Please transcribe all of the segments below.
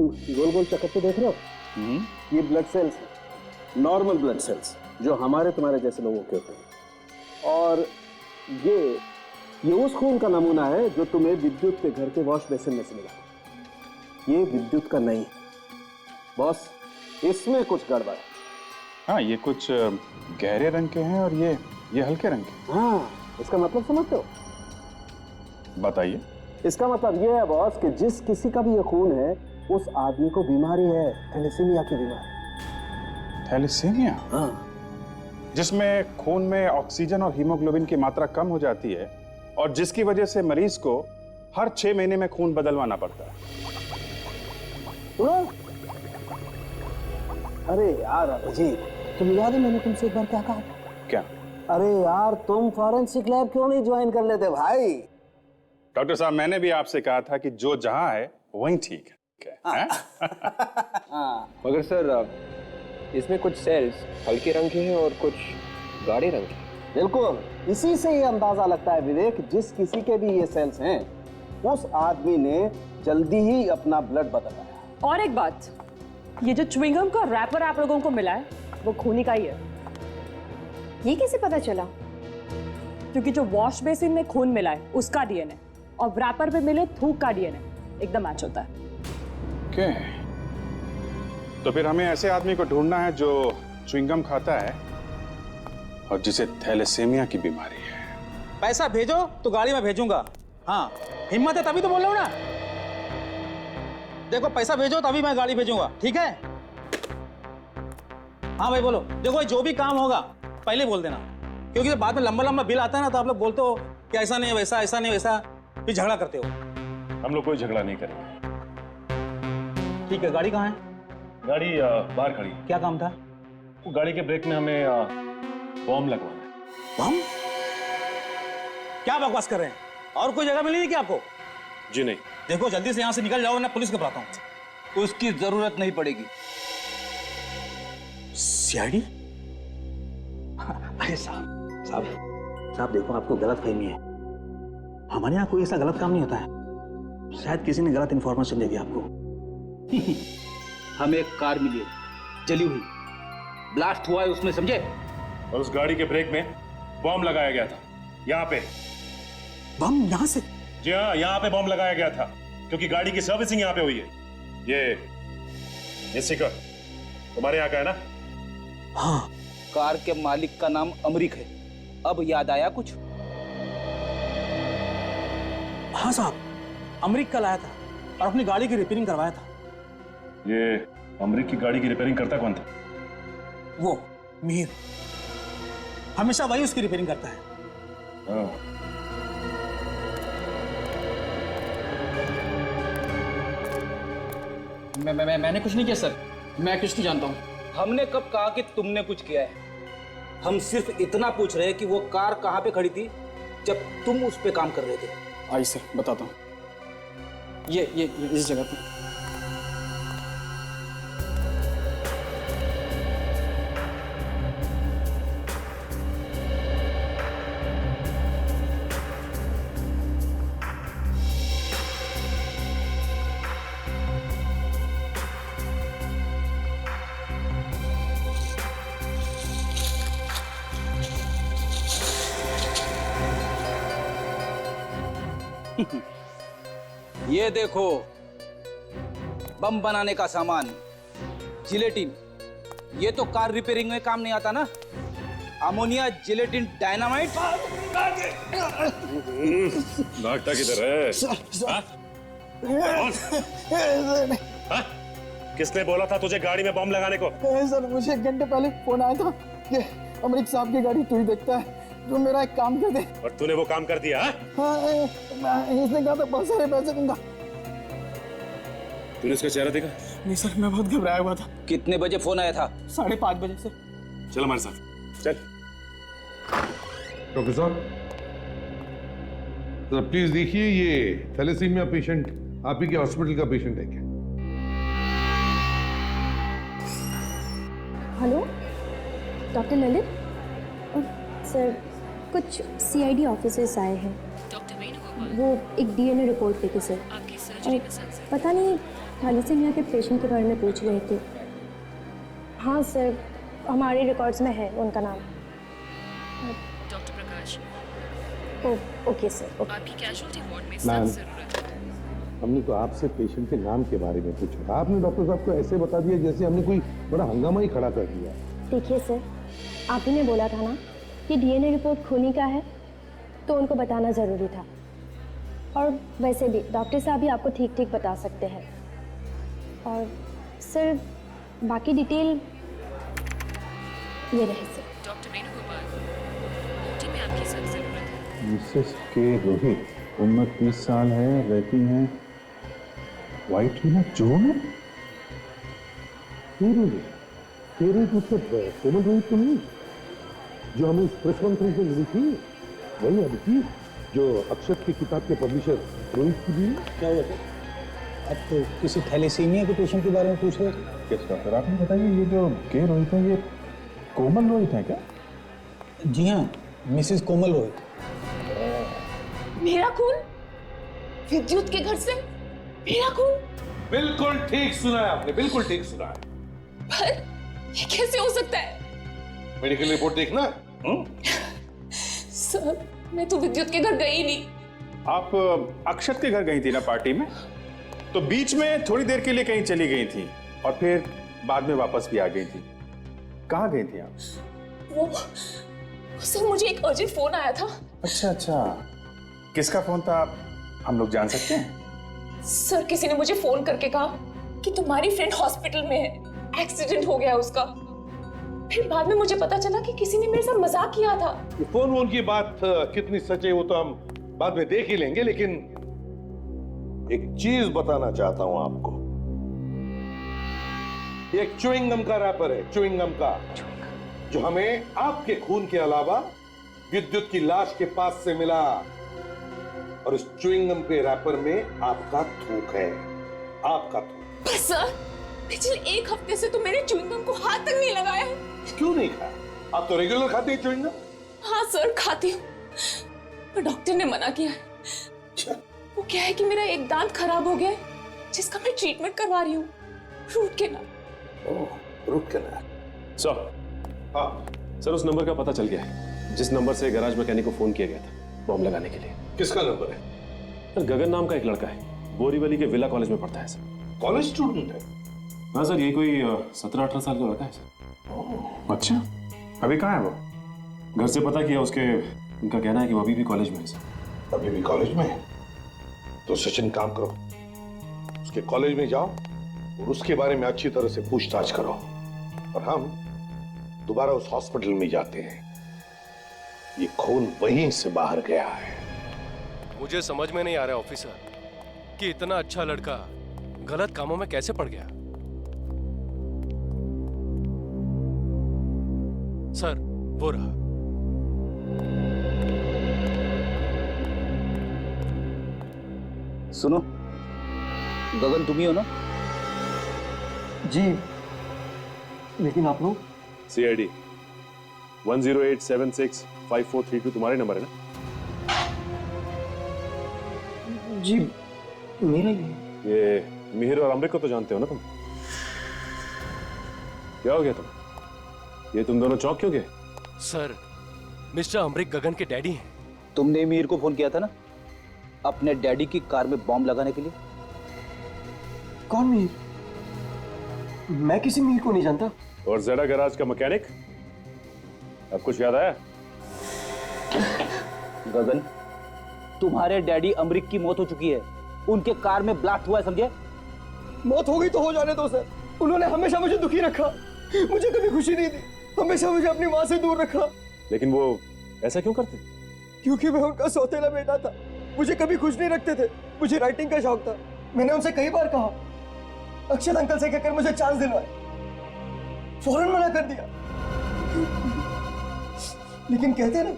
गोल गोल चक्कर देख रहे हो? ये ब्लड सेल्स हैं, नॉर्मल ब्लड सेल्स जो हमारे तुम्हारे जैसे लोगों के होते हैं। और ये उस खून का नमूना है जो तुम्हें विद्युत के घर के वॉश बेसिन में से मिला। ये विद्युत का नहीं है बॉस, इसमें कुछ गड़बड़ है। हाँ, ये कुछ गहरे रंग के हैं और ये हल्के रंग के। हाँ, इसका मतलब समझते हो? बताइए। इसका मतलब ये है बॉस कि जिस किसी का भी ये खून है उस आदमी को बीमारी है, थैलेसीमिया की बीमारी। थैलेसीमिया? हाँ, जिसमें खून में ऑक्सीजन और हीमोग्लोबिन की मात्रा कम हो जाती है और जिसकी वजह से मरीज को हर 6 महीने में खून बदलवाना पड़ता है। अरे यार अभिजीत, तुम याद है मैंने तुमसे एक बार क्या कहा? क्या? अरे यार, तुम फॉरेंसिक लैब क्यों नहीं ज्वाइन कर लेते भाई? डॉक्टर साहब, मैंने भी आपसे कहा था कि जो जहां है वहीं ठीक है। मगर सर, इसमें कुछ सेल्स हल्के रंग के हैं और कुछ गाढ़े रंग के। बिल्कुल, इसी से ये अंदाजा लगता है विवेक, जिस किसी के भी ये सेल्स हैं उस आदमी ने जल्दी ही अपना ब्लड बदलवाया। और एक बात, ये जो च्युइंगम का रैपर आप लोगों को मिला है वो खूनी का ही है। ये कैसे पता चला? क्योंकि जो वॉश बेसिन में खून मिला है उसका डीएनए और रैपर पे मिले थूक का डीएनए एकदम मैच होता है। क्या? तो फिर हमें ऐसे आदमी को ढूंढना है जो च्युइंगम खाता है और जिसे थैलेसीमिया की बीमारी है। पैसा भेजो तो गाड़ी में भेजूंगा। हाँ, हिम्मत है तभी तो बोल रहा हूं ना। देखो, पैसा भेजो तभी मैं गाड़ी भेजूंगा, ठीक है? हाँ भाई बोलो। देखो, जो भी काम होगा पहले बोल देना, क्योंकि बाद में लंबा लंबा बिल आता है ना तो आप लोग बोलते हो कि ऐसा नहीं वैसा, ऐसा नहीं वैसा, फिर झगड़ा करते हो। हम लोग कोई झगड़ा नहीं करेंगे। ठीक है, गाड़ी कहाँ है? गाड़ी बाहर खड़ी। क्या काम था? वो गाड़ी के ब्रेक में हमें बॉम्ब लगवाना है। बम? क्या बकवास कर रहे हैं? और कोई जगह मिली नहीं क्या आपको? जी नहीं। देखो, जल्दी से यहाँ से निकल जाओ ना, पुलिस को बुलाता हूँ। उसकी जरूरत नहीं पड़ेगी। सीआईडी? अरे साहब देखो, आपको गलत फहमी है। हमारे यहाँ कोई ऐसा गलत काम नहीं होता है। शायद किसी ने गलत इंफॉर्मेशन दे दी आपको। हमें एक कार मिली है, जली हुई, ब्लास्ट हुआ है उसमें, समझे? और उस गाड़ी के ब्रेक में बॉम्ब लगाया गया था, यहाँ पे। बम यहाँ से? जी हाँ, यहाँ पे बॉम्ब लगाया गया था क्योंकि गाड़ी की सर्विसिंग यहाँ पे हुई है। ये स्टिकर तुम्हारे यहाँ का है ना? हाँ। कार के मालिक का नाम अमरीक है। अब याद आया कुछ? हाँ साहब, अमरीक का लाया था और अपनी गाड़ी की रिपेयरिंग करवाया था। ये अमरीक की गाड़ी की रिपेयरिंग करता कौन था? वो मीर, हमेशा वही उसकी रिपेयरिंग करता है। हाँ। मैंने कुछ नहीं किया सर, मैं कुछ नहीं जानता हूँ। हमने कब कहा कि तुमने कुछ किया है? हम सिर्फ इतना पूछ रहे हैं कि वो कार कहाँ पे खड़ी थी जब तुम उस पे काम कर रहे थे। आइए सर, बताता हूँ। ये इस जगह पे। ये देखो, बम बनाने का सामान, जिलेटिन। ये तो कार रिपेयरिंग में काम नहीं आता ना। Ammonia, gelatin, dynamite. नागटा किधर है? किसने बोला था तुझे गाड़ी में बॉम्ब लगाने को? सर, मुझे 1 घंटे पहले फोन आया था कि अमरीक साहब की गाड़ी तू ही देखता है, जो मेरा एक काम कर दे। और तूने वो काम कर दिया? हाँ, इसने कहा था बहुत सारे पैसे दूंगा। तूने उसका चेहरा देखा? नहीं सर, मैं बहुत घबराया हुआ था। कितने बजे फोन आया था? 5:30 बजे से। चल हमारे साथ, चल। डॉक्टर साहब, जरा प्लीज देखिए, ये थैलेसीमिया पेशेंट आप ही के हॉस्पिटल का पेशेंट है क्या? हेलो, डॉक्टर ललित सर, कुछ सीआईडी ऑफिसर्स आए हैं। वो एक डीएनए रिपोर्ट लेके सर। पता नहीं थैलेसीमिया के पेशेंट के बारे में पूछ रही थी। हाँ सर, हमारे रिकॉर्ड्स में है उनका नाम। डॉक्टर प्रकाश, ओके सर। आपकी कैजुअल्टी वार्ड में मैम, सख्त जरूरत है। हमने तो आपसे पेशेंट के नाम के बारे में पूछा, आपने डॉक्टर साहब को ऐसे बता दिया जैसे हमने कोई बड़ा हंगामा ही खड़ा कर दिया। देखिए सर, आप ही ने बोला था ना कि डीएनए रिपोर्ट खूनी का है, तो उनको बताना ज़रूरी था। और वैसे भी डॉक्टर साहब भी आपको ठीक ठीक बता सकते हैं। और सर बाकी डिटेल ये रहे सर। डॉक्टर वेणुगोपाल, ओटी में आपकी सख्त जरूरत है। मिसेस के रोहित, उम्र 30 साल है, रहती हैं व्हाइट विला जो में। तेरे मतलब कोमल रोहित तो नहीं, जो हमें इस प्रेस कॉन्फ्रेंस में मिली थी, वही अदिति जो अक्षत की किताब के पब्लिशर रोहित की भी। क्या हुआ सर? आप तो किसी थैलेसीमिया के पेशेंट के बारे में पूछ रहे थे? किस डॉक्टर, आपने बताइए, ये जो के रोहित है ये कोमल रोहित है क्या? जी हाँ, मिसेस कोमल रोहित। मेरा खून विद्युत के घर से? मेरा खून? बिल्कुल ठीक सुना है आपने, बिल्कुल ठीक सुना है। पर ये कैसे हो सकता है? मेडिकल रिपोर्ट देखना। सर, मैं तो विद्युत के घर गई नहीं। आप अक्षत के घर गई थी ना पार्टी में, तो बीच में थोड़ी देर के लिए कहीं चली गई थी और फिर बाद में वापस भी आ गई थी। कहाँ गई थी आप? वो सर, मुझे एक अर्जेंट फोन आया था। अच्छा, किसका फोन था, हम लोग जान सकते हैं? सर, किसी ने मुझे फोन करके कहा कि तुम्हारी फ्रेंड हॉस्पिटल में है, एक्सीडेंट हो गया उसका। फिर बाद में मुझे पता चला कि किसी ने मेरे साथ मजाक किया था। ये फोन वोन की बात कितनी सच है वो तो हम बाद में देख ही लेंगे, लेकिन एक चीज बताना चाहता हूं आपको। ये एक च्युइंगम का रैपर है, च्युइंगम का, जो हमें आपके खून के अलावा विद्युत की लाश के पास से मिला। और इस च्युइंगम के रैपर में आपका थूक है, आपका थूक। पर सर, पिछले एक हफ्ते से तो मैंने च्युइंगम को हाथ तक नहीं लगाया है। क्यों नहीं खाया? आप तो रेगुलर खाते हैं च्युइंगम। हाँ सर, खाती हूँ, पर डॉक्टर ने मना किया है। वो क्या है कि मेरा एक दांत खराब हो गया है, जिसका मैं ट्रीटमेंट करवा रही हूँ, रूट कैनाल। ओह, रूट कैनाल। सर, हाँ सर, उस नंबर का पता चल गया है जिस नंबर से गैराज मैकेनिक को फोन किया गया था बॉम्ब लगाने के लिए। किसका नंबर है? सर, गगन नाम का एक लड़का है, बोरीवली के विला कॉलेज में पढ़ता है सर। कॉलेज स्टूडेंट है? हाँ सर, ये कोई 17-18 साल का लड़का है सर। अच्छा, अभी कहाँ है वो? घर से पता किया, उनका कहना है कि वो अभी भी कॉलेज में है सर। अभी भी कॉलेज में है? तो सचिन, काम करो, उसके कॉलेज में जाओ और उसके बारे में अच्छी तरह से पूछताछ करो, और हम दोबारा उस हॉस्पिटल में जाते हैं। ये खून वहीं से बाहर गया है। मुझे समझ में नहीं आ रहा ऑफिसर कि इतना अच्छा लड़का गलत कामों में कैसे पड़ गया। सर, वो रहा। सुनो, गगन तुम ही हो ना? जी, लेकिन आप लोग? CID 108765432 तुम्हारे नंबर है ना? जी, मेरा ही। ये मिहिर और अमृत को तो जानते हो ना तुम? क्या हो गया तुम? ये तुम दोनों चौंक क्यों गए? सर, मिस्टर अमृत गगन के डैडी हैं। तुमने मीर को फोन किया था ना अपने डैडी की कार में बॉम्ब लगाने के लिए? कौन मीर? मैं किसी मीर को नहीं जानता। और जेडा गैराज का मैकेनिक? अब कुछ याद आया? गगन, तुम्हारे डैडी अमृत की मौत हो चुकी है, उनके कार में ब्लास्ट हुआ है, समझे? मौत हो गई तो हो जाने दो सर। उन्होंने हमेशा मुझे दुखी रखा, मुझे कभी खुशी नहीं दी, हमेशा मुझे अपनी माँ से दूर रखा। लेकिन वो ऐसा क्यों करते? क्योंकि मैं उनका सौतेला बेटा था, मुझे कभी खुश नहीं रखते थे। मुझे राइटिंग का शौक था, मैंने उनसे कई बार कहा, अक्षत अंकल से कहकर मुझे चांस दिलवाए, फौरन मना कर दिया। लेकिन कहते ना,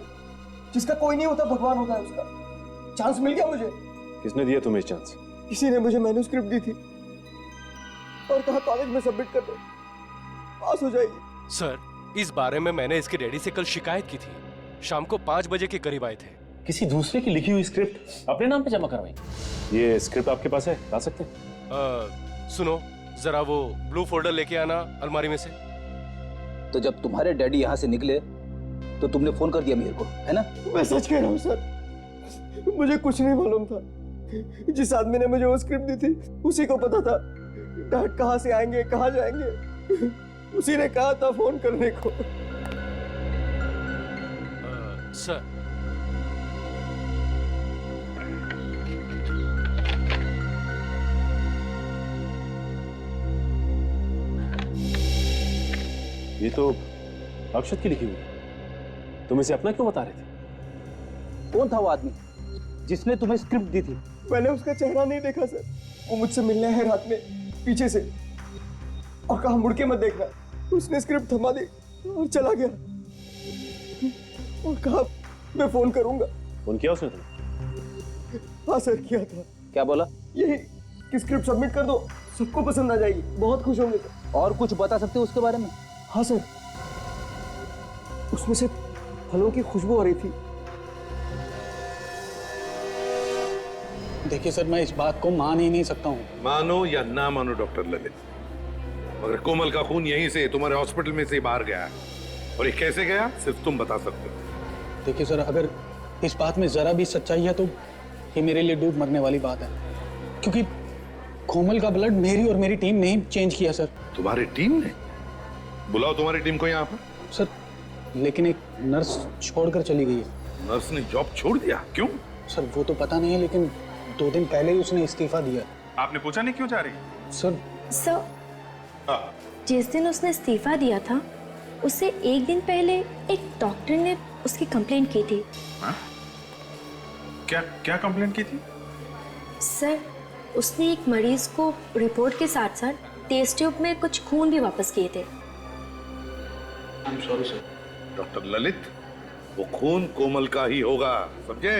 जिसका कोई नहीं होता भगवान होता है उसका। चांस मिल गया मुझे। किसने दिया तुम्हें चांस? किसी ने मुझे मैन्युस्क्रिप्ट दी थी और कहा कॉलेज में सबमिट कर दो, पास हो जाएगी। सर, इस बारे में मैंने इसके डैडी से कल शिकायत की थी। शाम को 5 बजे के करीब आए थे। किसी दूसरे की लिखी हुई स्क्रिप्ट अपने नाम पे जमा करवाई? ये स्क्रिप्ट आपके पास है, ला सकते हैं? सुनो, जरा वो ब्लू फोल्डर लेके आना अलमारी में से। तो जब तुम्हारे डैडी यहाँ से निकले तो तुमने फोन कर दिया मेरे को, है ना? मैं सच कह रहा हूँ सर, मुझे कुछ नहीं मालूम था। जिस आदमी ने मुझे वो स्क्रिप्ट दी थी उसी को पता था डैड कहाँ से आएंगे, कहाँ जाएंगे। उसी ने कहा था फोन करने को। सर, ये तो अक्षत की लिखी हुई है। तुम इसे अपना क्यों बता रहे थे? कौन था वो आदमी जिसने तुम्हें स्क्रिप्ट दी थी? मैंने उसका चेहरा नहीं देखा सर। वो मुझसे मिलने आए रात में पीछे से और कहा मुड़ के मत देखना। उसने स्क्रिप्ट थमा दी और चला गया और कहा मैं फोन करूंगा। फोन किया उसने तुम्हें? हाँ सर, किया था। क्या बोला? यही कि स्क्रिप्ट सबमिट कर दो, सबको पसंद आ जाएगी, बहुत खुश होंगे सर। और कुछ बता सकते हो उसके बारे में? हाँ सर, उसमें से फलों की खुशबू आ रही थी। देखिए सर, मैं इस बात को मान ही नहीं सकता हूँ। मानो या ना मानो डॉक्टर ललित, मगर कोमल का खून यहीं से तुम्हारे हॉस्पिटल में से बाहर गया है, और ये कैसे गया सिर्फ तुम बता सकते हो। देखिए सर, अगर इस बात में जरा भी सच्चाई है तो ये मेरे लिए डूब मरने वाली बात है, क्योंकि कोमल का ब्लड मेरी और मेरी टीम ने ही चेंज किया सर। तुम्हारी टीम ने? बुलाओ तुम्हारी टीम को यहाँ पर। सर, लेकिन एक नर्स छोड़कर चली गई है। नर्स ने जॉब छोड़ दिया? क्यों? सर वो तो पता नहीं है, लेकिन 2 दिन पहले ही उसने इस्तीफा दिया। आपने पूछा नहीं क्यों जा रही? सर जिस दिन उसने इस्तीफा दिया था उससे 1 दिन पहले एक डॉक्टर ने उसकी कंप्लेंट की थी। क्या कंप्लेंट की थी? सर, उसने एक मरीज को रिपोर्ट के साथ साथ टेस्ट ट्यूब में कुछ खून भी वापस किए थे। I am sorry sir. Doctor Lalit, वो खून कोमल का ही होगा, समझे?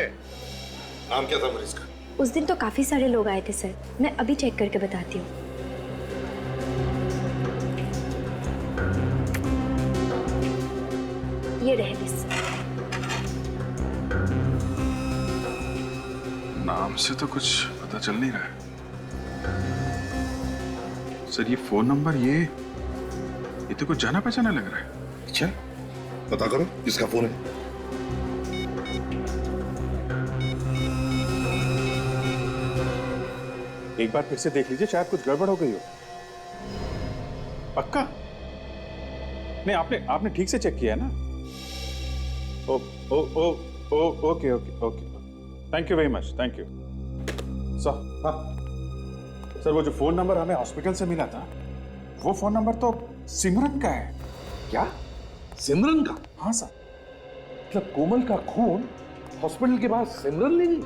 नाम क्या था मरीज का? उस दिन तो काफी सारे लोग आए थे सर, मैं अभी चेक करके बताती हूँ। ये रहे लिस्ट। नाम से तो कुछ पता चल नहीं रहा है सर। ये फोन नंबर ये तो कुछ जाना पहचाना लग रहा है। अच्छा, पता करो किसका फोन है। एक बार फिर से देख लीजिए, शायद कुछ गड़बड़ हो गई हो। पक्का? नहीं, आपने ठीक से चेक किया है ना? Oh oh oh oh okay okay okay, thank you very much, thank you sir. वो जो फोन नंबर हमें हॉस्पिटल से मिला था, वो फोन नंबर तो सिमरन का है। क्या? सिमरन का? हाँ सर। मतलब कोमल का खून हॉस्पिटल के बाद सिमरन ले गई?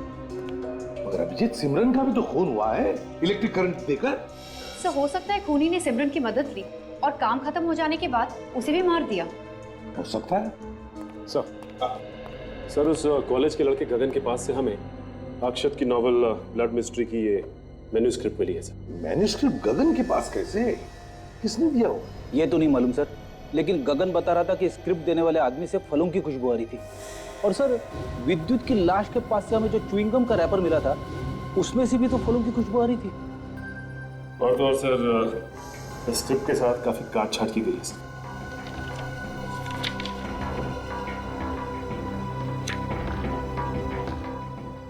मगर अभिजीत, सिमरन का भी तो खून हुआ है इलेक्ट्रिक करंट देकर। सर, हो सकता है खूनी ने सिमरन की मदद ली और काम खत्म हो जाने के बाद उसे भी मार दिया। हो सकता है सर, उस कॉलेज के लड़के गगन के पास से हमें अक्षत की नॉवल ब्लड मिस्ट्री की ये मैन्यूस्क्रिप्ट मिली है सर। मैन्यूस्क्रिप्ट गगन के पास कैसे? किसने दिया हो? ये तो नहीं मालूम सर, लेकिन गगन बता रहा था कि स्क्रिप्ट देने वाले आदमी से फलों की खुशबू आ रही थी। और सर, विद्युत की लाश के पास से हमें जो च्युइंगम का रैपर मिला था, उसमें से भी तो फलों की खुशबू आ रही थी। और तो और सर, स्क्रिप्ट के साथ काफी काट छाट की गई है सर।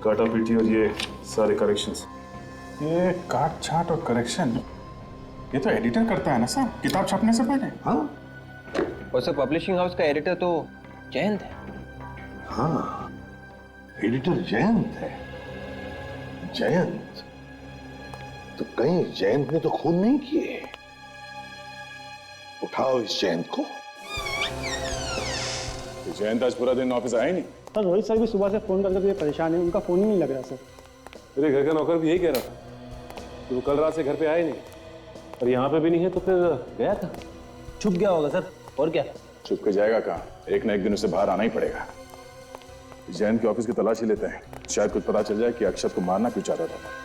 काटा पीटी और ये सारे करेक्शंस। ये काट छाट और करेक्शन, ये तो एडिटर करता है ना सर, किताब छपने से पहले। हाँ, और सर पब्लिशिंग हाउस का एडिटर तो जयंत है। हाँ, एडिटर जयंत है। जयंत तो कहीं जयंत ने तो खून नहीं किए। उठाओ इस जयंत को। जयंत आज पूरा दिन ऑफिस आया ही नहीं। सर, रोहित सर भी सुबह से फोन करके परेशान है, उनका फोन ही नहीं लग रहा सर। मेरे घर का नौकर भी यही कह रहा था कि वो कल रात से घर पे आया नहीं, और यहाँ पे भी नहीं है, तो फिर गया था। छुप गया होगा सर, और क्या? छुप के जाएगा कहाँ? एक ना एक दिन उसे बाहर आना ही पड़ेगा। जयंत के ऑफिस की तलाशी लेते हैं, शायद कुछ पता चल जाए कि अक्षत को मारना क्यों चाहता था।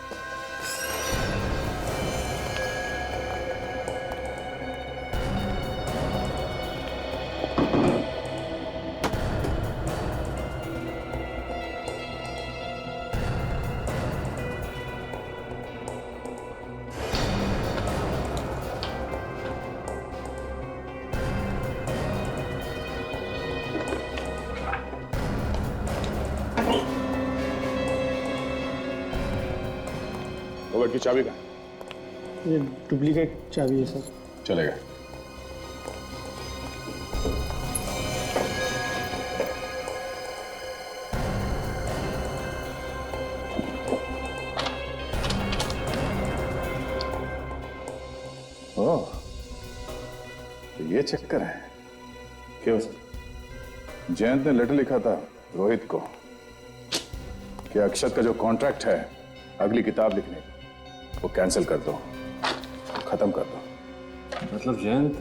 कबर्ड की चाबी कहाँ? ये डुप्लीकेट चाबी है सर। चलेगा। ओह, तो ये चक्कर है क्यों? जयंत ने लेटर लिखा था रोहित को कि अक्षत का जो कॉन्ट्रैक्ट है अगली किताब लिखने का, वो कैंसिल कर दो, खत्म कर दो। मतलब जयंत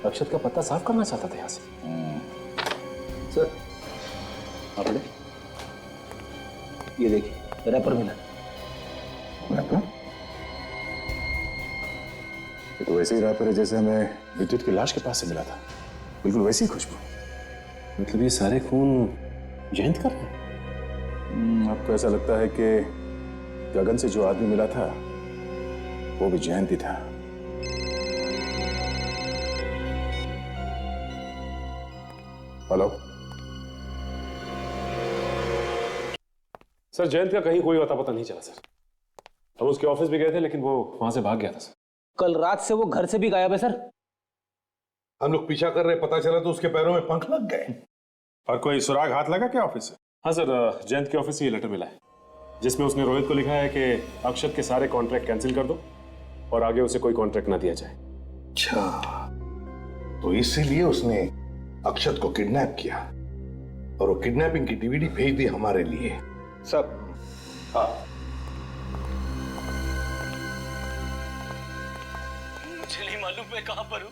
अक्षत का पत्ता साफ करना चाहता था यहाँ से। सर हाँ पढ़े, ये देखिए रैपर मिला। रैपर? ये तो वैसे ही रैपर है जैसे हमें विद्युत की लाश के पास से मिला था, बिल्कुल वैसी ही खुशबू। मतलब ये सारे खून जयंत कर रहे हैं? आपको ऐसा लगता है कि गगन से जो आदमी मिला था वो भी जयंत ही था? हेलो सर, जयंत का कहीं कोई अता पता नहीं चला सर। हम उसके ऑफिस भी गए थे लेकिन वो वहां से भाग गया था सर। कल रात से वो घर से भी गायब है सर। हम लोग पीछा कर रहे, पता चला तो उसके पैरों में पंख लग गए। और कोई सुराग हाथ लगा क्या ऑफिस से? हाँ सर, जयंत के ऑफिस से ये लेटर मिला है जिसमें उसने रोहित को लिखा है कि अक्षत के सारे कॉन्ट्रैक्ट कैंसिल कर दो और आगे उसे कोई कॉन्ट्रैक्ट ना दिया जाए। अच्छा, तो इसीलिए उसने अक्षत को किडनैप किया और वो किडनैपिंग की डीवीडी भेज दी हमारे लिए। सब हाँ, मुझे नहीं मालूम मैं कहां पर हूं।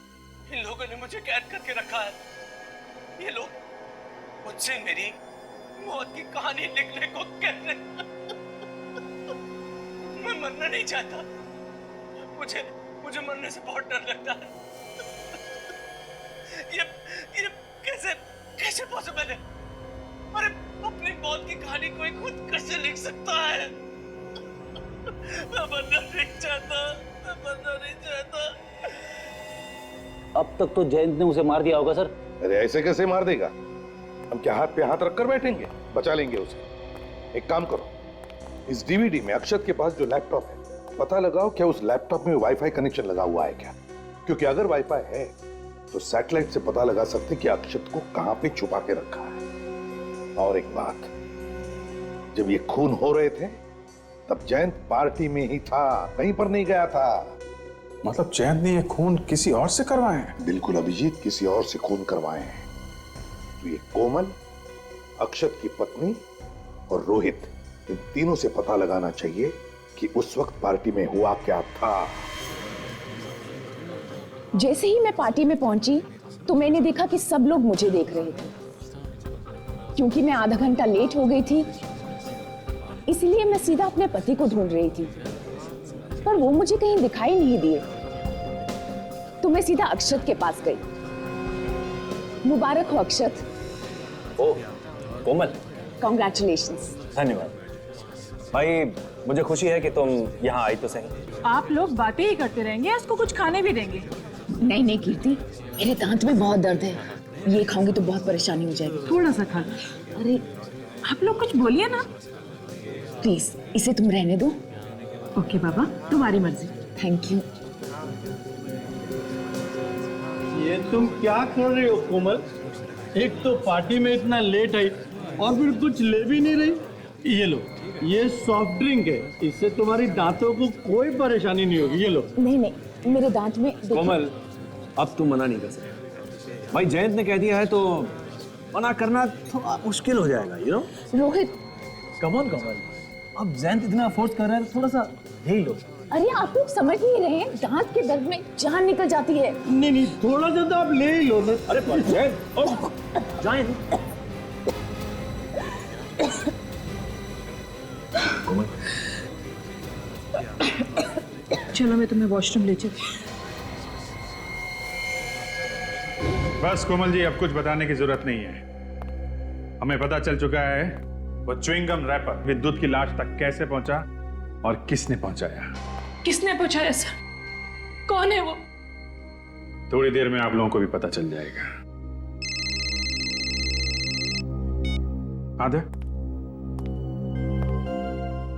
इन लोगों ने मुझे कैद करके रखा है। ये लोग मुझसे मेरी मौत की कहानी लिखने को कह रहे हैं। मैं मरना नहीं चाहता। मुझे मरने से बहुत डर लगता है। ये कैसे पॉसिबल है? अरे अपनी मौत की कहानी कोई खुद कैसे लिख सकता है? मैं मरना नहीं चाहता। अब तक तो जयंत ने उसे मार दिया होगा सर। अरे ऐसे कैसे मार देगा? हम क्या हाथ पे हाथ रखकर बैठेंगे? बचा लेंगे उसे। एक काम करो, इस डीवीडी में अक्षत के पास जो लैपटॉप है, पता लगाओ क्या उस लैपटॉप में वाईफाई कनेक्शन लगा हुआ है क्या? क्योंकि अगर वाईफाई है तो सैटेलाइट से पता लगा सकते कि अक्षत को कहां पे छुपा के रखा है। और एक बात, जब ये खून हो रहे थे तब जयंत पार्टी में ही था, कहीं पर नहीं गया था। मतलब जयंत ने ये खून किसी और से करवाए हैं? बिल्कुल अभिजीत, किसी और से खून करवाए हैं। तो ये कोमल, अक्षत की पत्नी और रोहित, इन तीनों से पता लगाना चाहिए कि उस वक्त पार्टी में हुआ क्या था। जैसे ही मैं पार्टी में पहुंची तो मैंने देखा कि सब लोग मुझे देख रहे थे। क्योंकि मैं आधा घंटा लेट हो गई थी, इसलिए मैं सीधा अपने पति को ढूंढ रही थी, पर वो मुझे कहीं दिखाई नहीं दिए। तो मैं सीधा अक्षत के पास गई। मुबारक हो अक्षत। ओह कोमल, कॉन्ग्रेचुलेशंस। धन्यवाद भाई, मुझे खुशी है कि तुम यहाँ आई तो सही। आप लोग बातें ही करते रहेंगे, इसको कुछ खाने भी देंगे? नहीं नहीं कीर्ति, मेरे दांत में बहुत दर्द है, ये खाऊंगी तो बहुत परेशानी हो जाएगी। थोड़ा सा खा। अरे आप लोग कुछ बोलिए ना। प्लीज इसे तुम रहने दो। ओके बाबा, तुम्हारी मर्जी। Thank you. ये तुम क्या कर रही हो कोमल? एक तो पार्टी में इतना लेट आई और फिर कुछ ले भी नहीं रही। ये लो, ये सॉफ्ट ड्रिंक है, इससे तुम्हारी दांतों को कोई परेशानी नहीं होगी। ये लो। नहीं नहीं, मेरे दांत में कोमल, अब तुम मना नहीं कर सकते भाई, जयंत ने कह दिया है तो मना करना थोड़ा मुश्किल हो जाएगा। You know Rohit, come on Komal, अब जयंत इतना फोर्स कर रहा है, थोड़ा सा ले लो। अरे आप लोग समझ नहीं रहे हैं, दांत के दर्द में जान निकल जाती है। नहीं नहीं, थोड़ा सा तो आप ले ही लो ना। अरे जयंत, चलो मैं तुम्हें वॉशरूम ले चलती। बस कोमल जी, अब कुछ बताने की जरूरत नहीं है। हमें पता चल चुका है वो च्युइंगम रैपर विद्युत की लाश तक कैसे पहुंचा और किसने पहुंचाया। किसने पहुंचाया सर? कौन है वो? थोड़ी देर में आप लोगों को भी पता चल जाएगा। आदे,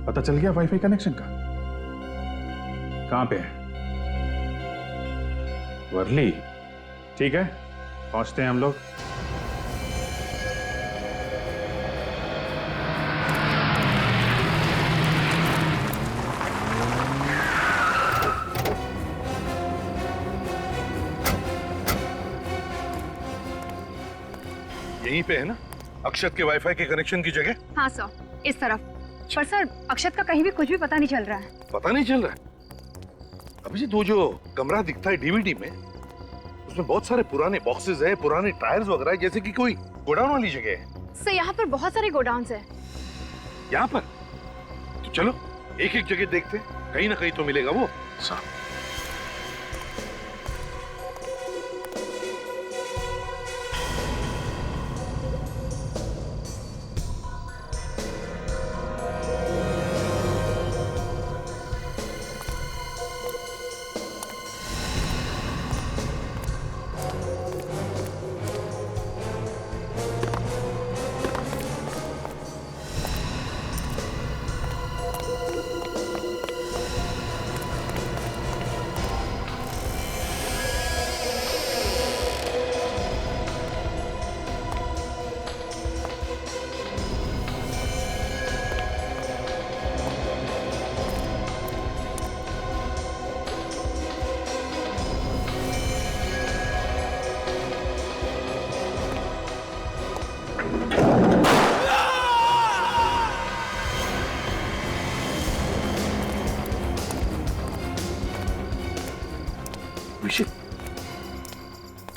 पता चल गया वाईफाई कनेक्शन का? कहाँ पे है? वर्ली? ठीक है, पहुंचते हैं हम लोग। यहीं पे है ना अक्षत के वाईफाई के कनेक्शन की जगह? हाँ सर, इस तरफ। पर सर अक्षत का कहीं भी कुछ भी पता नहीं चल रहा है। पता नहीं चल रहा है? अभिजीत, वो जो कमरा दिखता है डीवीडी में, उसमें बहुत सारे पुराने बॉक्सेस हैं, पुराने टायर्स वगैरह, जैसे कि कोई गोडाउन वाली जगह है। सर यहाँ पर बहुत सारे गोडाउन्स हैं। यहाँ पर? तो चलो एक एक जगह देखते हैं, कहीं ना कहीं तो मिलेगा वो। साहब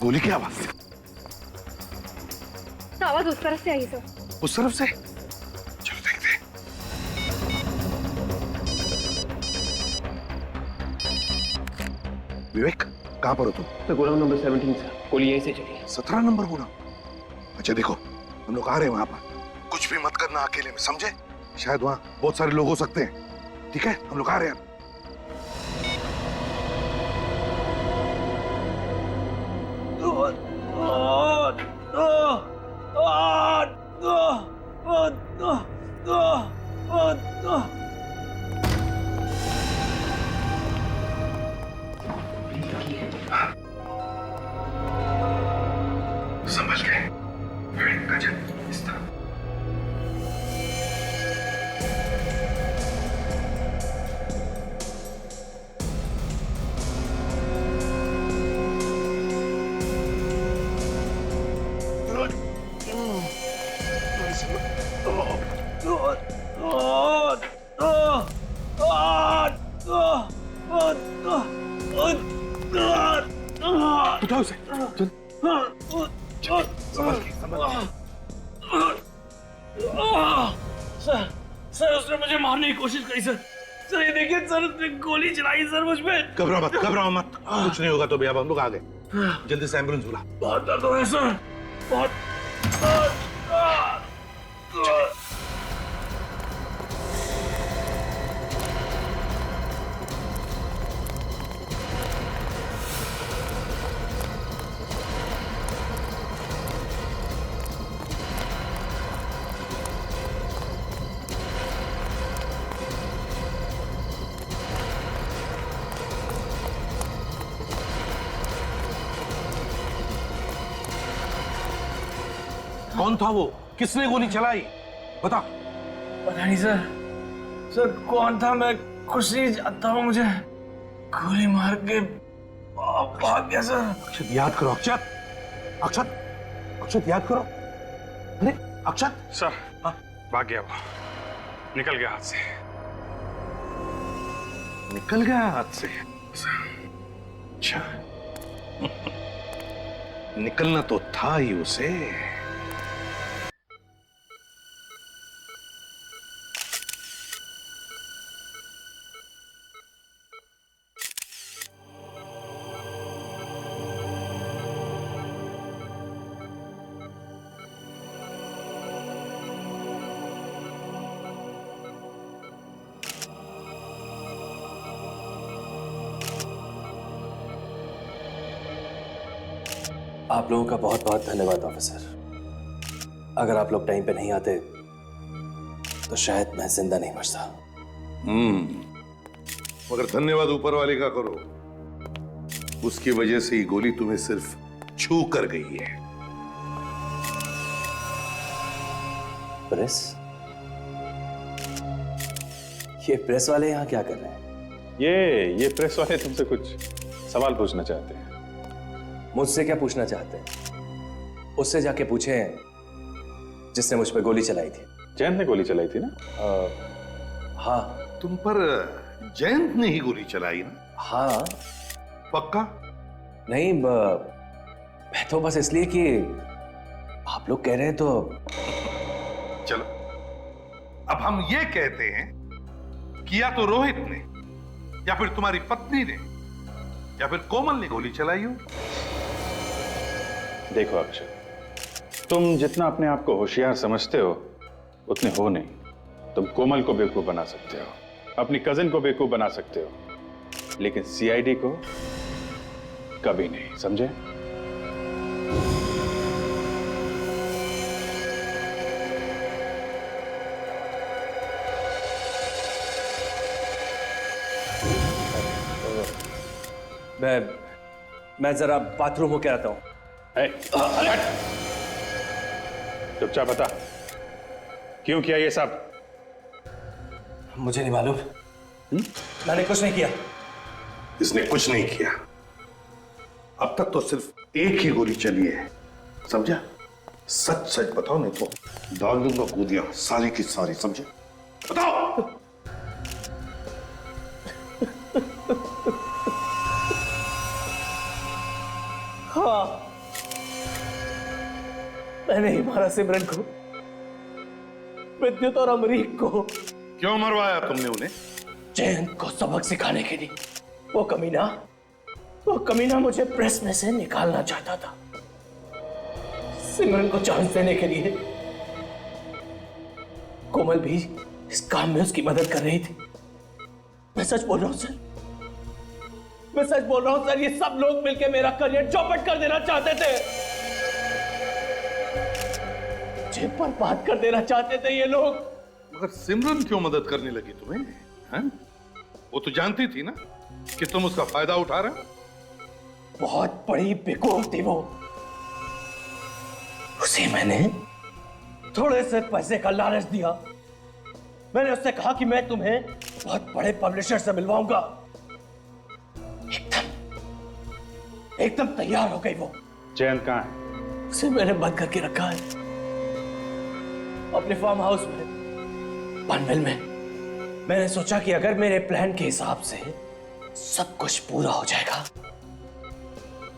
गोली की आवाज थी। आवाज उस तरफ से आई सर। उस तरफ से? चलो देखते हैं। विवेक, कहां पर हो तुम? तो गोदाम नंबर 17 से गोली यहीं से चली है। 17 नंबर गोदाम? अच्छा देखो, हम लोग आ रहे हैं वहां पर, कुछ भी मत करना अकेले में, समझे? शायद वहां बहुत सारे लोग हो सकते हैं। ठीक है, हम लोग आ रहे हैं। संभल के गजन इस तरह। उठाओ उसे, चल। सर उसने मुझे मारने की कोशिश करी सर। सर ये देखिए सर, उसने गोली चलाई सर मुझ पे। घबराओ मत, कुछ नहीं होगा तो भैया, हम लोग आ गए। जल्दी से एम्बुलेंस बुला। बहुत दर्द हो रहा है सर, बहुत। कौन था वो? किसने गोली चलाई? बता। पता नहीं सर। सर कौन था मैं कुछ नहीं जानता हूँ, मुझे गोली मार के भाग गया सर। अक्षत याद करो, अक्षत याद करो। अरे अक्षत सर, भाग गया वो, निकल गया हाथ से। निकल गया हाथ से? अच्छा, निकलना तो था ही उसे। आप लोगों का बहुत बहुत धन्यवाद ऑफिसर। अगर आप लोग टाइम पे नहीं आते तो शायद मैं जिंदा नहीं बचता। मगर धन्यवाद ऊपर वाले का करो, उसकी वजह से ही गोली तुम्हें सिर्फ छू कर गई है। प्रेस? ये प्रेस वाले यहाँ क्या कर रहे हैं? ये प्रेस वाले तुमसे कुछ सवाल पूछना चाहते हैं। मुझसे क्या पूछना चाहते हैं? उससे जाके पूछें जिसने मुझ पे गोली चलाई थी। जयंत ने गोली चलाई थी ना? हाँ। तुम पर जयंत ने ही गोली चलाई ना? हाँ। पक्का? नहीं, मैं तो बस इसलिए कि आप लोग कह रहे हैं तो। चलो, अब हम ये कहते हैं कि या तो रोहित ने, या फिर तुम्हारी पत्नी ने, या फिर कोमल ने गोली चलाई हो। देखो अक्षय, तुम जितना अपने आप को होशियार समझते हो उतने हो नहीं। तुम कोमल को बेवकूफ बना सकते हो, अपनी कजिन को बेवकूफ बना सकते हो, लेकिन सीआईडी को कभी नहीं, समझे? मैं जरा बाथरूम होके आता हूं। चुपचाप बता, क्यों किया ये सब? मुझे नहीं मालूम। मैंने कुछ नहीं किया। इसने कुछ नहीं किया। अब तक तो सिर्फ एक ही गोली चली है, समझा? सच सच बताओ, नहीं तो डाल दूंगा कूदियां सारी की सारी, समझे? बताओ। हाँ, मैंने ही मारा सिमरन को, विद्युत और अमरीक को। क्यों मरवाया तुमने उन्हें? जयंत को सबक सिखाने के लिए। वो कमीना मुझे प्रेस में से निकालना चाहता था, सिमरन को चांस देने के लिए। कोमल भी इस काम में उसकी मदद कर रही थी। मैं सच बोल रहा हूं सर, मैं सच बोल रहा हूं सर, ये सब लोग मिलकर मेरा करियर चौपट कर देना चाहते थे, मुझे बर्बाद कर देना चाहते थे ये लोग। मगर सिमरन क्यों मदद करने लगी तुम्हें? हैं? वो तो जानती थी ना कि तुम उसका फायदा उठा रहे हो। बहुत बड़ी बेवकूफ थी वो। उसे मैंने थोड़े से पैसे का लालच दिया। मैंने उससे कहा कि मैं तुम्हें बहुत बड़े पब्लिशर से मिलवाऊंगा। एकदम तैयार हो गई वो। जयंत कहाँ है? उसे मैंने बंद करके रखा है अपने फार्म हाउस में, पनवेल में। मैंने सोचा कि अगर मेरे प्लान के हिसाब से सब कुछ पूरा हो जाएगा,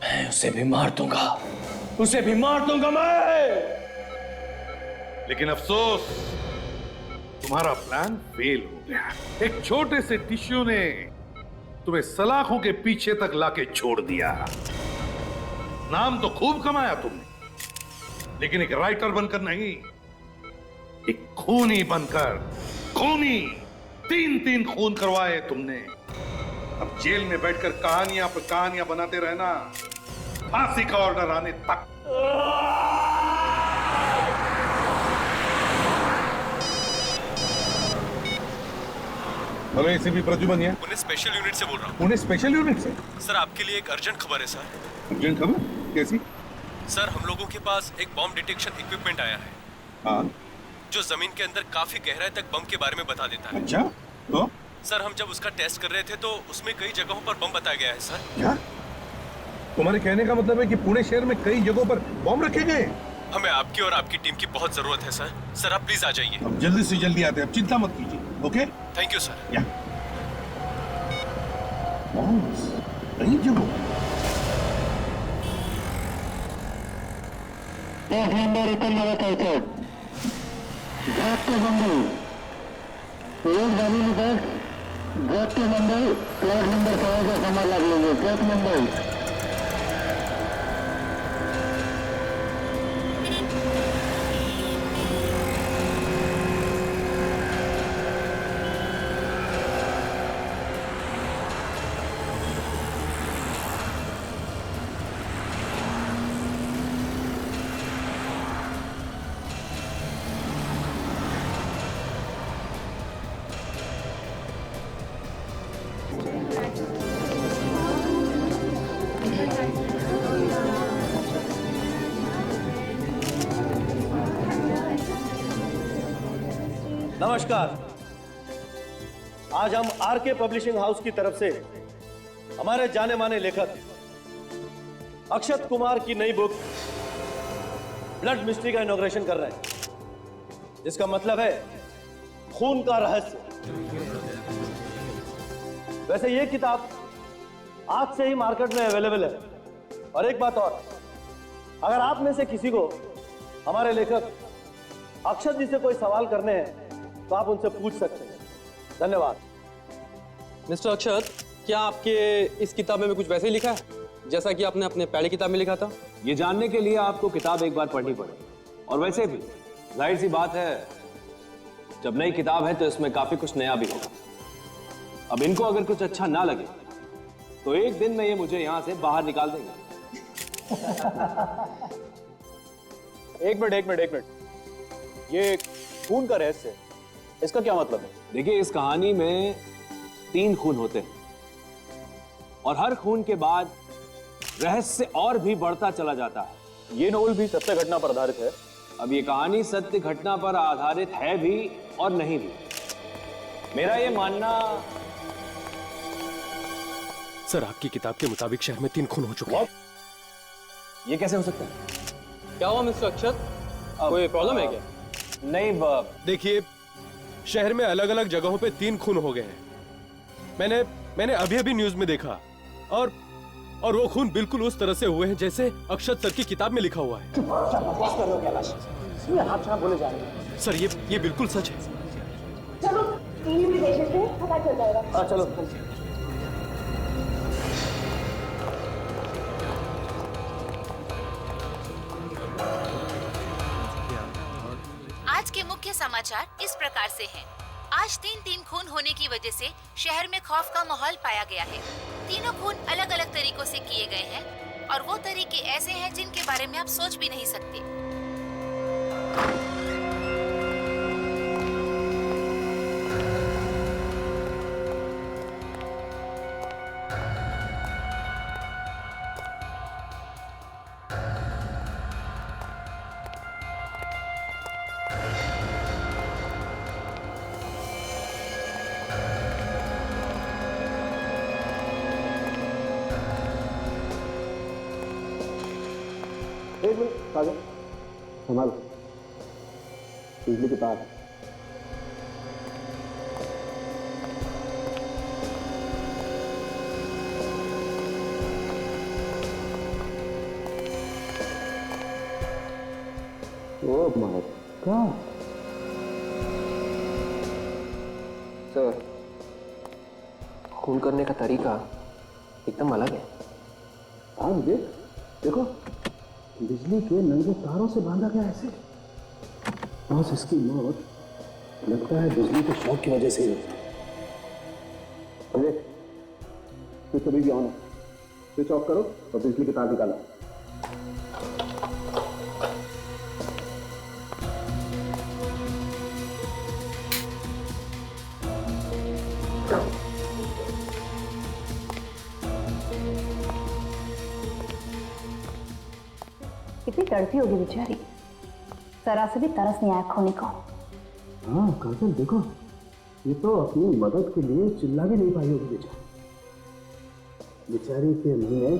मैं उसे भी मार दूंगा, उसे भी मार दूंगा मैं। लेकिन अफसोस, तुम्हारा प्लान फेल हो गया। एक छोटे से टिश्यू ने तुम्हें सलाखों के पीछे तक लाके छोड़ दिया। नाम तो खूब कमाया तुमने, लेकिन एक राइटर बनकर नहीं, एक खूनी बनकर। खूनी, 3 खून करवाए तुमने। अब जेल में बैठकर कहानियां पर कहानियां बनाते रहना, फांसी का ऑर्डर आने तक। हेलो, एसीपी प्रद्युमन है। पुणे स्पेशल यूनिट से बोल रहा हूँ। पुणे स्पेशल यूनिट से? सर, आपके लिए एक अर्जेंट खबर है सर। अर्जेंट खबर? कैसी? सर, हम लोगों के पास एक बॉम्ब डिटेक्शन इक्विपमेंट आया है। हाँ। जो जमीन के अंदर काफी गहराई तक बम के बारे में बता देता है। अच्छा, तो? सर, हम जब उसका टेस्ट कर रहे थे तो उसमें कई जगहों पर बम बताया गया है सर। क्या? तुम्हारे कहने का मतलब है कि पुणे शहर में कई जगहों पर बम रखे गए? हमें आपकी और आपकी टीम की बहुत जरूरत है सर। सर, आप प्लीज आ जाइए। अब जल्दी से जल्दी आते हैं, अब चिंता मत कीजिए। ओके? Thank you sir. या कई जगहों प्लॉट नंबर 100 का सामान लग लेंगे। ट्रक नंबर नमस्कार। आज हम आरके पब्लिशिंग हाउस की तरफ से हमारे जाने माने लेखक अक्षत कुमार की नई बुक ब्लड मिस्ट्री का इनॉग्रेशन कर रहे हैं, जिसका मतलब है खून का रहस्य। वैसे ये किताब आज से ही मार्केट में अवेलेबल है। और एक बात और, अगर आप में से किसी को हमारे लेखक अक्षत जी से कोई सवाल करने हैं तो आप उनसे पूछ सकते हैं। धन्यवाद। मिस्टर अक्षत, क्या आपके इस किताब में भी कुछ वैसे ही लिखा है जैसा कि आपने अपने पहले किताब में लिखा था? ये जानने के लिए आपको किताब एक बार पढ़नी पड़ेगी। और वैसे भी जाहिर सी बात है, जब नई किताब है तो इसमें काफी कुछ नया भी होगा। अब इनको अगर कुछ अच्छा ना लगे तो एक दिन में ये मुझे यहां से बाहर निकाल देंगे। एक मिनट, ये खून का रहस्य, इसका क्या मतलब है? देखिए, इस कहानी में 3 खून होते हैं और हर खून के बाद रहस्य और भी बढ़ता चला जाता है। ये नॉवल भी सत्य घटना पर आधारित है? अब ये कहानी सत्य घटना पर आधारित है भी और नहीं भी। मेरा ये मानना। सर, आपकी किताब के मुताबिक शहर में 3 खून हो चुके हैं। ये कैसे हो सकता है? क्या हुआ मिस्टर अक्षत, कोई प्रॉब्लम है क्या? नहीं देखिए, शहर में अलग अलग जगहों पे 3 खून हो गए हैं। मैंने अभी अभी न्यूज में देखा, और वो खून बिल्कुल उस तरह से हुए हैं जैसे अक्षत सर की किताब में लिखा हुआ है। बोले जा रहे हैं। सर, ये बिल्कुल सच है। चलो टीवी में देख लेते हैं, पता चल जाएगा। हाँ चलो। आज के मुख्य समाचार इस प्रकार से हैं। आज 3 खून होने की वजह से शहर में खौफ का माहौल पाया गया है। तीनों खून अलग अलग तरीकों से किए गए हैं और वो तरीके ऐसे हैं जिनके बारे में आप सोच भी नहीं सकते। एक मिनट काजल, संभाल, बिजली की तार। Oh my God. सर, खून करने का तरीका एकदम अलग है। हाँ देखो, बिजली के नंगे तारों से बांधा गया ऐसे। बॉस, इसकी मौत लगता है बिजली के शॉक की वजह से ही हुई। अरे स्विच अभी भी ऑन है, स्विच ऑफ करो और बिजली के तार निकालो। कितनी तड़पी होगी बेचारी, जरा से भी तरस नहीं आया खोने को। हाँ काजल, देखो ये तो अपनी मदद के लिए चिल्ला भी नहीं पाई होगी बेचारी के मुंह में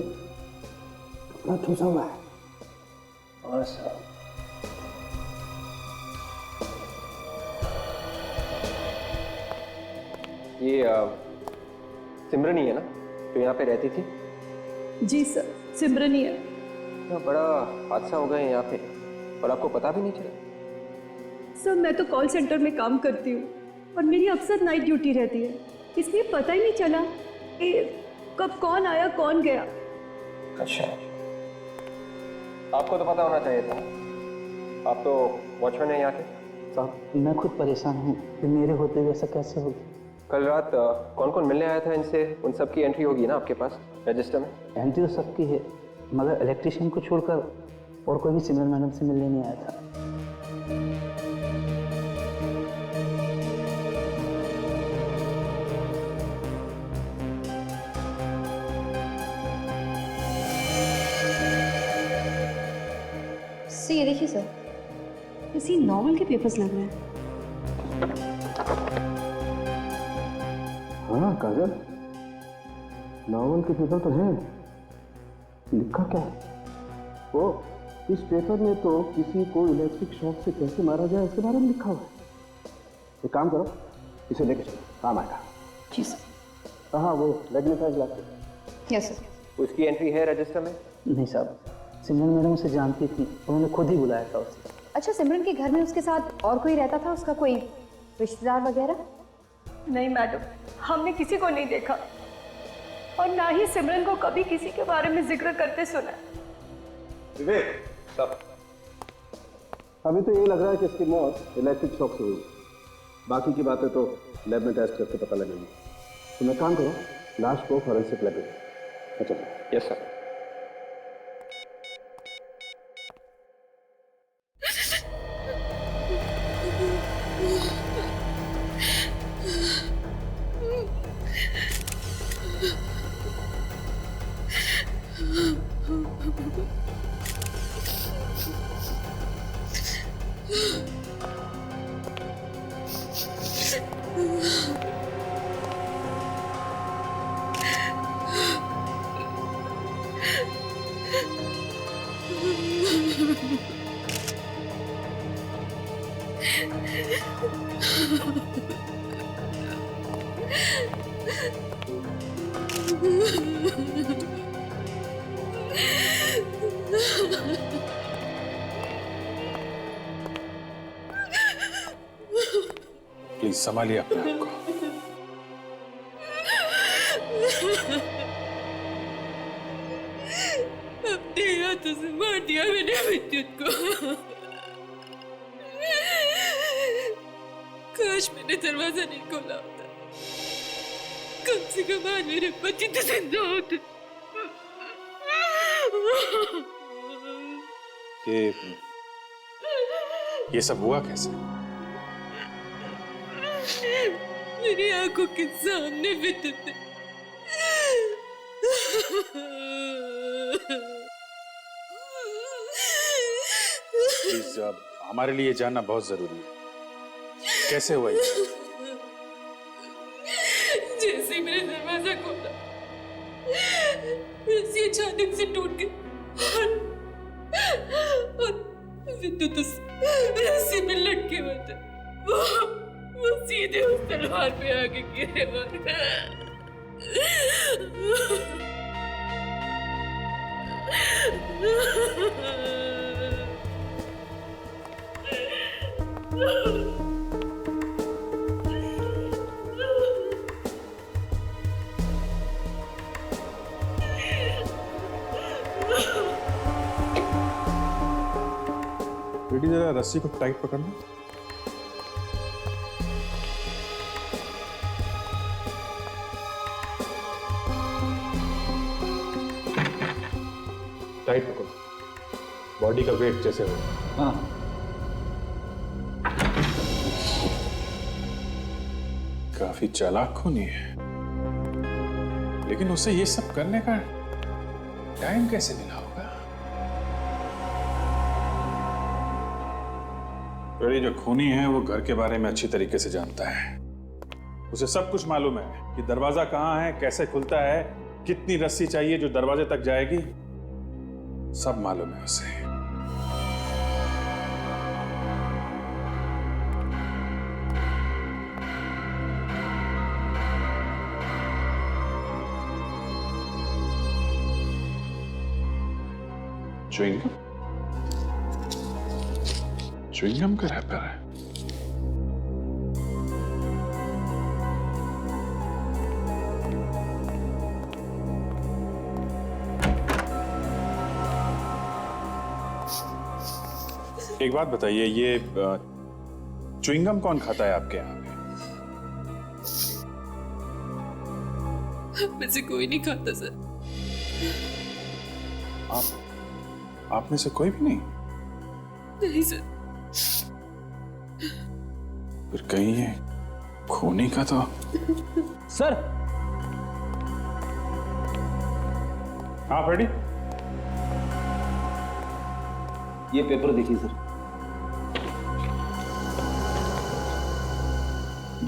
कपड़ा ठूसा हुआ है। और सब ये सिमरन ही है ना जो यहाँ पे रहती थी? जी सर, सिमरन ही है। बड़ा हादसा हो गया यहाँ पे और आपको पता भी नहीं चला? सर, मैं तो कॉल सेंटर में काम करती हूँ और मेरी अक्सर नाइट ड्यूटी रहती है, इसलिए पता ही नहीं चला कि कब कौन आया कौन गया। अच्छा, आपको तो पता होना चाहिए था, आप तो वॉचमैन है यहाँ के। साहब, मैं खुद परेशान हूँ कि मेरे होते हुए ऐसा कैसे होगा। कल रात कौन कौन मिलने आया था इनसे, उन सब की एंट्री होगी ना आपके पास रजिस्टर में? एंट्री तो सबकी है, मगर इलेक्ट्रिशियन को छोड़कर और कोई भी सिमरन मैडम से मिलने नहीं आया था। ये देखिए सर, किसी नॉवल के पेपर्स लग रहे हैं। हाँ काजल, नॉवल के पेपर तो हैं, लिखा क्या है? वो इस पेपर में तो किसी को इलेक्ट्रिक शॉक से कैसे मारा जाए इसके बारे में लिखा हुआ है। एक काम करो, इसे लेके चलो, काम आएगा। जी सर। हाँ वो मैग्नीफाइंग ग्लास। Yes sir. उसकी एंट्री है रजिस्टर में? नहीं साहब, सिमरन मैडम उसे जानती थी, उन्होंने खुद ही बुलाया था उसे। अच्छा, सिमरन के घर में उसके साथ और कोई रहता था, उसका कोई रिश्तेदार वगैरह? नहीं मैडम, हमने किसी को नहीं देखा और ना ही सिमरन को कभी किसी के बारे में जिक्र करते सुना। विवेक सब, अभी तो ये लग रहा है कि इसकी मौत इलेक्ट्रिक शॉक से हुई, बाकी की बातें तो लैब में टेस्ट करके पता लगेगी। तो मैं काम करो, लाश को फॉरेंसिक लैब में। अच्छा यस सर। प्लीज संभालिए अपने आप को। अपने हाथों से मार दिया मैंने विद्युत को। काश मैंने दरवाजा नहीं खोला होता, कम से कम आज मेरे बच्चे तो जिंदा होते। ये सब हुआ कैसे? मेरी आंखों के सामने विद्युत ने प्लीज हमारे लिए जानना बहुत जरूरी है, कैसे हुआ ये? जैसे ही मैंने दरवाजा खोला, रस्सी अचानक से टूट गई और विद्युत उस रस्सी में लटके हुए थे। वो सीधे उस तलवार पे आके गिरे। बेटी जरा रस्सी को टाइट पकड़ लो। टाइट पकड़ो, बॉडी का वेट जैसे हो। हाँ। काफी चालाक खूनी है, लेकिन उसे ये सब करने का टाइम कैसे मिला होगा? ये जो खूनी है वो घर के बारे में अच्छी तरीके से जानता है। उसे सब कुछ मालूम है कि दरवाजा कहाँ है, कैसे खुलता है, कितनी रस्सी चाहिए जो दरवाजे तक जाएगी, सब मालूम है उसे। च्युइंगम? च्युइंगम का रैपर है। एक बात बताइए, ये च्युइंगम कौन खाता है आपके यहाँ पे? में से कोई नहीं खाता सर। आप में से कोई भी नहीं? नहीं सर। फिर कहीं ये खूनी का तो। सर। हाँ फ्रेडी, ये पेपर देखिए सर।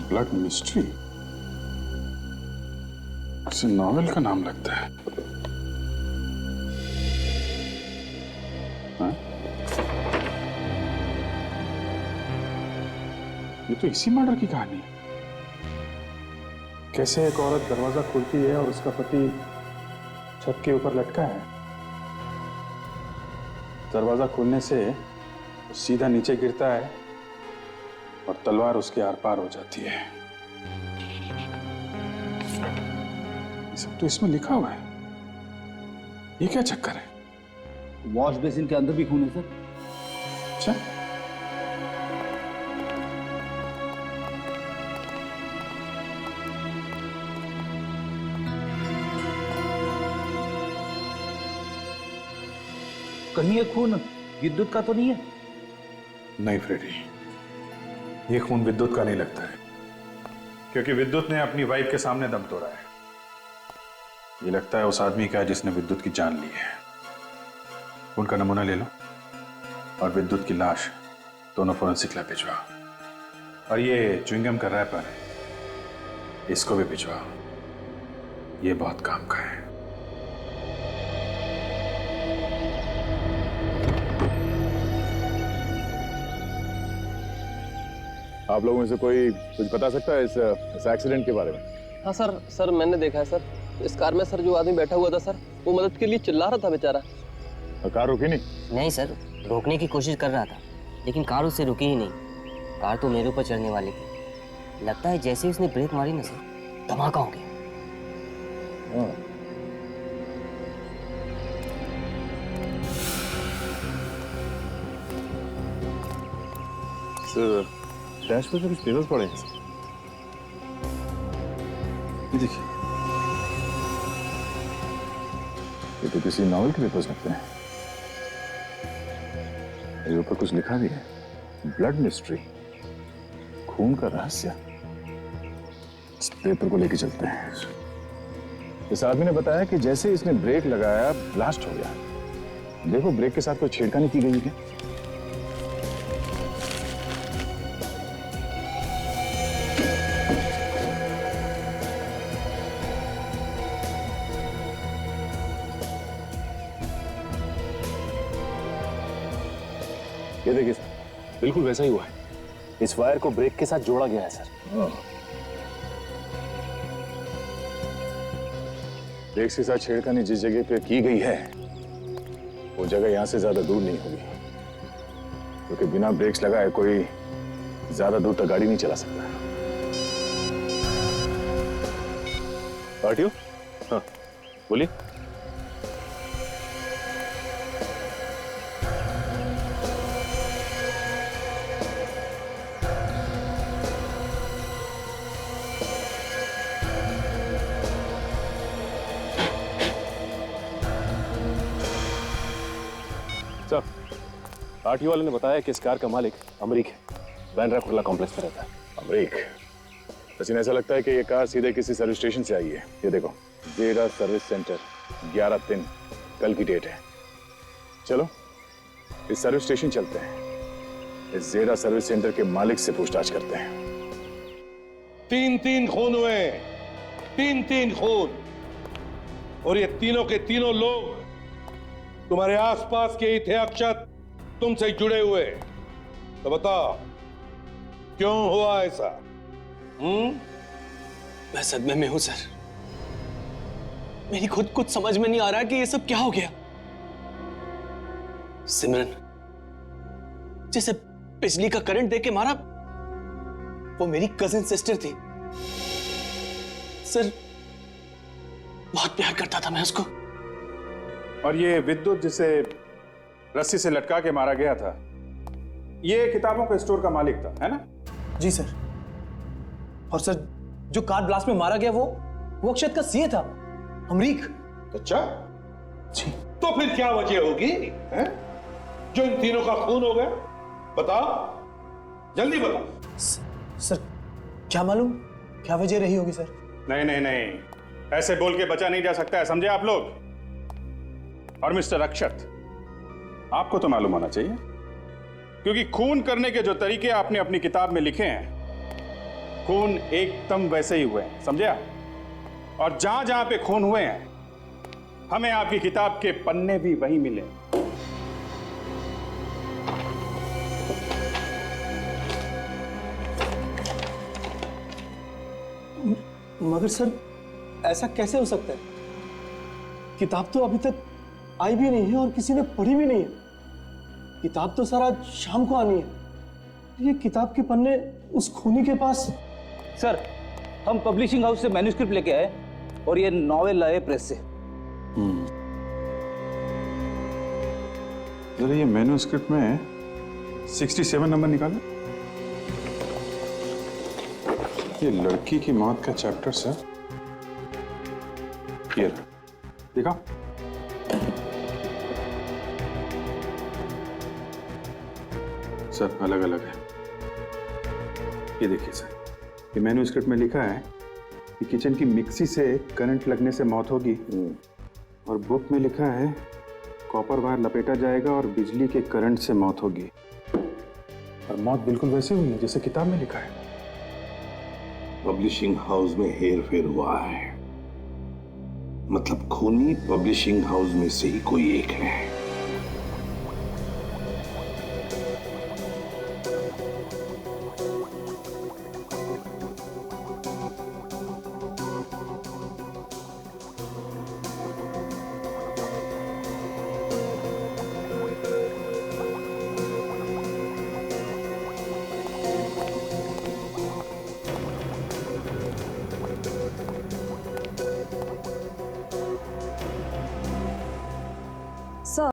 Blood mystery. किसी नॉवेल का नाम लगता है। हाँ? ये तो इसी मर्डर की कहानी है। कैसे एक औरत दरवाजा खोलती है और उसका पति छत के ऊपर लटका है। दरवाजा खोलने से सीधा नीचे गिरता है और तलवार उसके आर पार हो जाती है। ये सब तो इसमें लिखा हुआ है। ये क्या चक्कर है? वॉश बेसिन के अंदर भी खून है सर। अच्छा, कहीं ये खून विद्युत का तो नहीं है? नहीं फ्रेडी, ये खून विद्युत का नहीं लगता है, क्योंकि विद्युत ने अपनी वाइफ के सामने दम तोड़ा है। ये लगता है उस आदमी का है जिसने विद्युत की जान ली है। उनका नमूना ले लो और विद्युत की लाश दोनों फोरेंसिक लैब भिजवाओ। और ये च्युइंगम का रैपर है, इसको भी भिजवाओ। ये बहुत काम का है। आप लोगों में से कोई कुछ बता सकता है इस एक्सीडेंट के बारे में? हाँ सर मैंने देखा है सर। इस कार में सर जो आदमी बैठा हुआ था सर, वो मदद के लिए चिल्ला रहा था बेचारा। कार रुकी नहीं? नहीं सर, रोकने की कोशिश कर रहा था, लेकिन कार उससे रुकी ही नहीं। कार तो मेरे ऊपर चढ़ने वाली थी। लगता है जैसे ही उसने ब्रेक मारी ना सर, धमाका हो गया। सर, डैश पर कुछ पेपर्स पड़े हैं। ये देखिए, ये तो किसी नॉवेल के पेपर्स लगते हैं। ये ऊपर कुछ लिखा भी है, ब्लड मिस्ट्री, खून का रहस्य। इस पेपर को लेके चलते हैं। इस आदमी ने बताया कि जैसे इसने ब्रेक लगाया, ब्लास्ट हो गया। देखो, ब्रेक के साथ कोई छेड़खानी की गई है। ये देखिए सर, बिल्कुल वैसा ही हुआ है। इस वायर को ब्रेक के साथ जोड़ा गया है सर। ब्रेक के साथ छेड़खानी जिस जगह पे की गई है, वो जगह यहां से ज्यादा दूर नहीं होगी, क्योंकि बिना ब्रेक्स लगाए कोई ज्यादा दूर तक गाड़ी नहीं चला सकता। पार्टियों, हाँ बोलिए। सर, आरटीओ वाले ने बताया कि इस कार का मालिक अमरीक है, बैंड्रा कुर्ला कॉम्प्लेक्स में रहता है। अमरीक? सचिन, ऐसा लगता है कि ये कार सीधे किसी सर्विस स्टेशन से आई है। ये देखो, जेरा सर्विस सेंटर, 11/3, कल की डेट है। चलो इस सर्विस स्टेशन चलते हैं, इस जेरा सर्विस सेंटर के मालिक से पूछताछ करते हैं। 3 खून हुए, 3 खून, और ये तीनों के तीनों लोग तुम्हारे आसपास के ही थे। अक्षत, तुमसे जुड़े हुए। तो बताओ, क्यों हुआ ऐसा? मैं सदमे में हूं सर। मेरी खुद कुछ समझ में नहीं आ रहा कि ये सब क्या हो गया। सिमरन जैसे बिजली का करंट देके मारा, वो मेरी कजिन सिस्टर थी सर। बहुत प्यार करता था मैं उसको। और ये विद्युत जिसे रस्सी से लटका के मारा गया था, ये किताबों के स्टोर का मालिक था, है ना? जी सर। और सर, जो कार ब्लास्ट में मारा गया वो अक्षत का सीए था, अमरीक। अच्छा जी। तो फिर क्या वजह होगी है? जो इन तीनों का खून हो गया? बताओ, जल्दी बताओ। सर क्या मालूम क्या वजह रही होगी सर। नहीं, ऐसे बोल के बचा नहीं जा सकता है, समझे आप लोग? और मिस्टर अक्षत, आपको तो मालूम होना चाहिए, क्योंकि खून करने के जो तरीके आपने अपनी किताब में लिखे हैं, खून एकदम वैसे ही हुए हैं, समझे आप? और जहां जहां पे खून हुए हैं हमें आपकी किताब के पन्ने भी वही मिले। मगर सर ऐसा कैसे हो सकता है? किताब तो अभी तक आई भी नहीं है और किसी ने पढ़ी भी नहीं है। किताब तो सर आज शाम को आनी है। ये किताब के पन्ने उस खूनी के पास। सर हम पब्लिशिंग हाउस से मैन्युस्क्रिप्ट लेके आए और ये नॉवेल लाए प्रेस से। जरा ये मैन्युस्क्रिप्ट में 67 नंबर निकाले। ये लड़की की मौत का चैप्टर सर, ये देखा? सर अलग अलग है। ये देखिए सर, ये मैन्युस्क्रिप्ट में लिखा है कि किचन की मिक्सी से करंट लगने से मौत होगी, और बुक में लिखा है कॉपर वायर लपेटा जाएगा और बिजली के करंट से मौत होगी। और मौत बिल्कुल वैसे हुई है जैसे किताब में लिखा है। पब्लिशिंग हाउस में हेर फेर हुआ है, मतलब खूनी पब्लिशिंग हाउस में से ही कोई एक है।